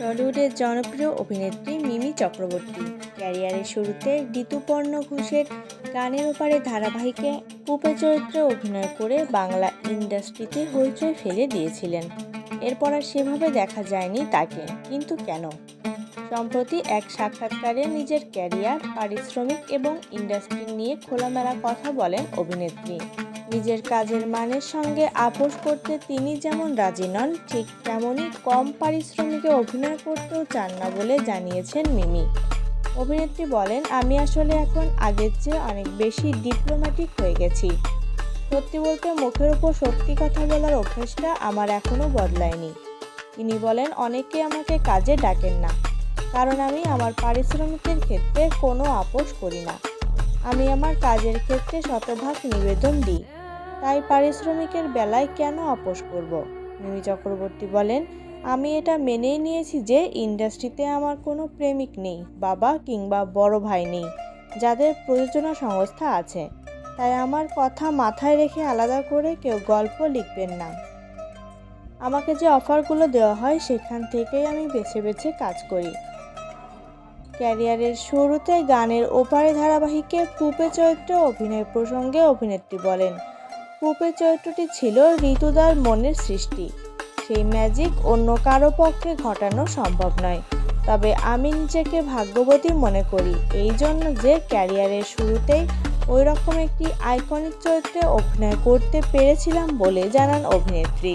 টলিউডের জনপ্রিয় অভিনেত্রী মিমি চক্রবর্তী ক্যারিয়ারের শুরুতে ঋতুপর্ণ ঘোষের গানের ওপারে ধারাবাহিকে পুপে চরিত্রে অভিনয় করে বাংলা ইন্ডাস্ট্রিতে হইচই ফেলে দিয়েছিলেন। এরপর আর সেভাবে দেখা যায়নি তাকে, কিন্তু কেন? সম্প্রতি এক সাক্ষাৎকারে নিজের ক্যারিয়ার, পারিশ্রমিক এবং ইন্ডাস্ট্রি নিয়ে খোলামেলা কথা বলেন অভিনেত্রী। নিজের কাজের মানের সঙ্গে আপোস করতে তিনি যেমন রাজি নন, ঠিক তেমনই কম পারিশ্রমিকে অভিনয় করতেও চান না বলে জানিয়েছেন মিমি। অভিনেত্রী বলেন, আমি আসলে এখন আগের চেয়ে অনেক বেশি ডিপ্লোম্যাটিক হয়ে গেছি। সত্যি বলতে মুখের উপর সত্যি কথা বলার অভ্যাসটা আমার এখনও বদলায়নি। তিনি বলেন, অনেকে আমাকে কাজে ডাকেন না, কারণ আমি আমার পারিশ্রমিকের ক্ষেত্রে কোনো আপোস করি না। আমি আমার কাজের ক্ষেত্রে শতভাগ নিবেদন দিই, তাই পারিশ্রমিকের বেলায় কেন আপোস করব? মিমি চক্রবর্তী বলেন, আমি এটা মেনেই নিয়েছি যে ইন্ডাস্ট্রিতে আমার কোনো প্রেমিক নেই, বাবা কিংবা বড় ভাই নেই যাদের প্রযোজনা সংস্থা আছে, তাই আমার কথা মাথায় রেখে আলাদা করে কেউ গল্প লিখবেন না। আমাকে যে অফারগুলো দেওয়া হয় সেখান থেকেই আমি বেছে বেছে কাজ করি। ক্যারিয়ারের শুরুতে গানের ওপারে ধারাবাহিকে পুপে চরিত্রে অভিনয় প্রসঙ্গে অভিনেত্রী বলেন, পুপে চরিত্রটি ছিল ঋতুদার মনের সৃষ্টি। সেই ম্যাজিক অন্য কারো পক্ষে ঘটানো সম্ভব নয়। তবে আমি নিজেকে ভাগ্যবতী মনে করি এই জন্য যে ক্যারিয়ারের শুরুতেই ওই রকম একটি আইকনিক চরিত্রে অভিনয় করতে পেরেছিলাম বলে জানান অভিনেত্রী।